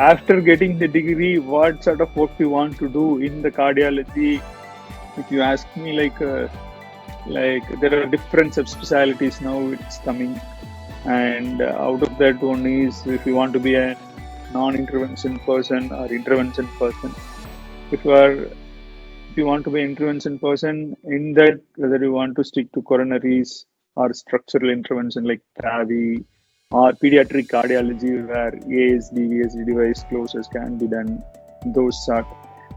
after getting the degree, what sort of work you want to do in the cardiology? If you ask me, like there are different subspecialties now it's coming, and out of that one is if you want to be a non-intervention person or intervention person. If you want to be an intervention person, in that whether you want to stick to coronaries or structural intervention like TAVI or pediatric cardiology where ASD, VSD device closures can be done, those sort.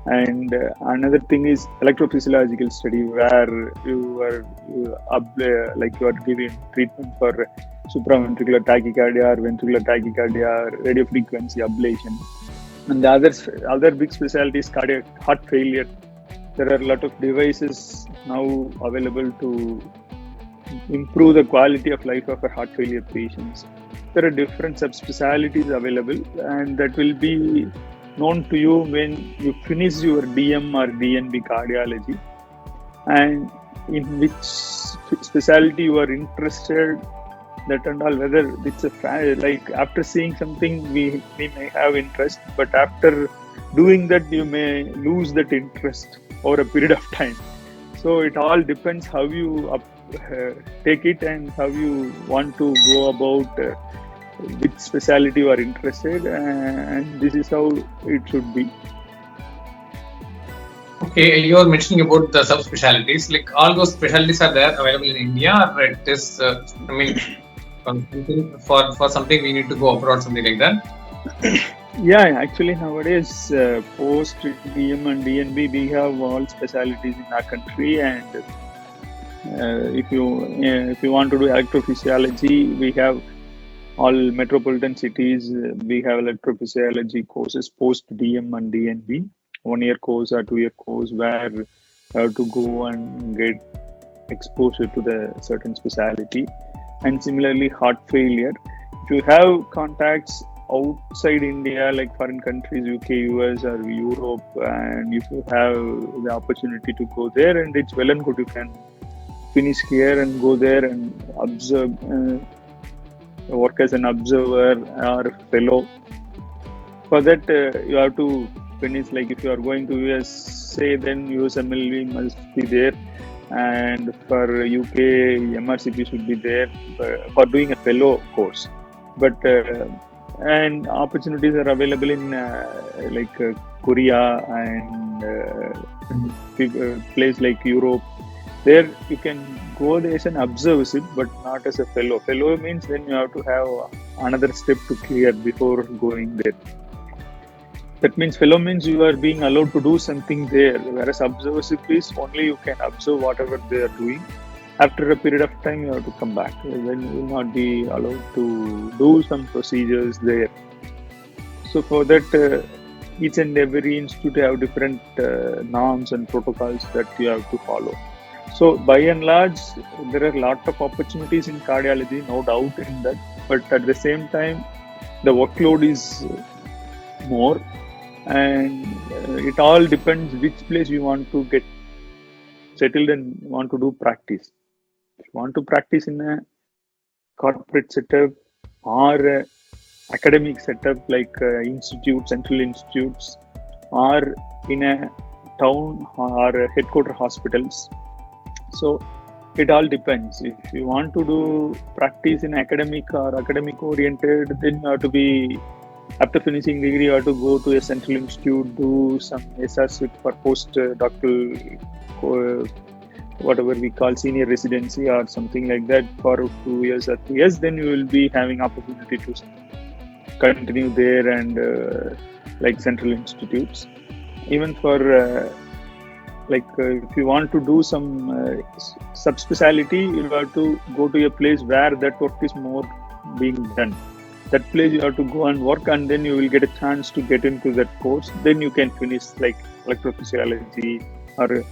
And another thing is electrophysiological study where you are giving treatment for supraventricular tachycardia or ventricular tachycardia, radiofrequency ablation. And the other big specialty is cardiac heart failure. There are a lot of devices now available to improve the quality of life of our heart failure patients. There are different subspecialties available, and that will be known to you when you finish your DM or DNB cardiology, and in which specialty you are interested, that and all. Whether it's like after seeing something we may have interest, but after doing that you may lose that interest over a period of time. So it all depends how you take it and how you want to go about which specialty you are interested, and this is how it should be. Okay, you are mentioning about the subspecialties. Like all those specialties are there available in India, or it is, for something we need to go abroad, something like that? Yeah, actually nowadays post DM and DNB we have all specialties in our country, and if you want to do electrophysiology, we have all metropolitan cities. We have electrophysiology courses post DM and DNB, 1 year course or 2 year course where you have to go and get exposure to the certain specialty. And similarly, heart failure. If you have contacts outside India, like foreign countries, UK, US, or Europe, and if you have the opportunity to go there, and it's well and good, you can finish here and go there and observe, work as an observer or fellow. For that, you have to finish. Like if you are going to USA, then USMLV must be there, and for UK, MRCP should be there for doing a fellow course. But and opportunities are available in Korea and place like Europe. There you can go there as an observership, but not as a fellow. Fellow means then you have to have another step to clear before going there. That means fellow means you are being allowed to do something there, whereas observership is only you can observe whatever they are doing. After a period of time, you have to come back. Then you will not be allowed to do some procedures there. So for that, each and every institute have different norms and protocols that you have to follow. So by and large, there are a lot of opportunities in cardiology, no doubt in that. But at the same time, the workload is more, and it all depends which place you want to get settled and want to do practice. If you want to practice in a corporate setup or academic setup like institutes, central institutes, or in a town or headquarter hospitals. So it all depends. If you want to do practice in academic or academic oriented, then you have to be, after finishing degree, you have to go to a central institute, do some SRship for postdoctoral, whatever we call senior residency or something like that for 2 years or 3 years. Then you will be having opportunity to continue there and like central institutes. Even for if you want to do some subspecialty, you have to go to a place where that work is more being done. That place you have to go and work, and then you will get a chance to get into that course. Then you can finish like electrophysiology or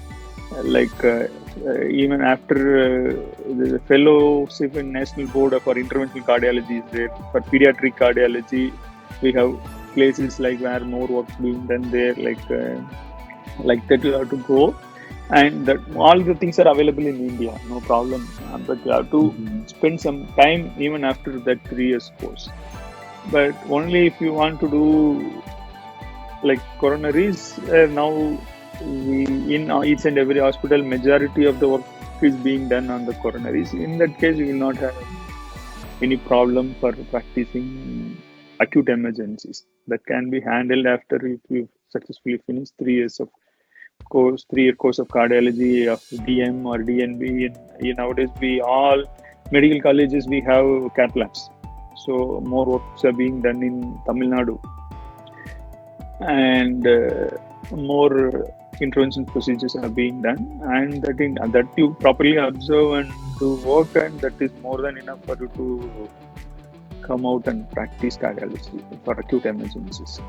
even after the fellowship in National Board for Interventional Cardiology is there. For pediatric cardiology, we have places like where more work being done there, like that you have to go, and that all the things are available in India, no problem. But you have to spend some time even after that 3 years course. But only if you want to do like coronaries, now we in each and every hospital, majority of the work is being done on the coronaries. In that case, you will not have any problem for practicing acute emergencies. That can be handled after if you successfully finish 3 years of course, 3 year course of cardiology of DM or DNB. Nowadays, we all medical colleges we have cath labs, so more works are being done in Tamil Nadu, and more intervention procedures are being done, and that you properly observe and do work, and that is more than enough for you to come out and practice cardiology for acute emergencies.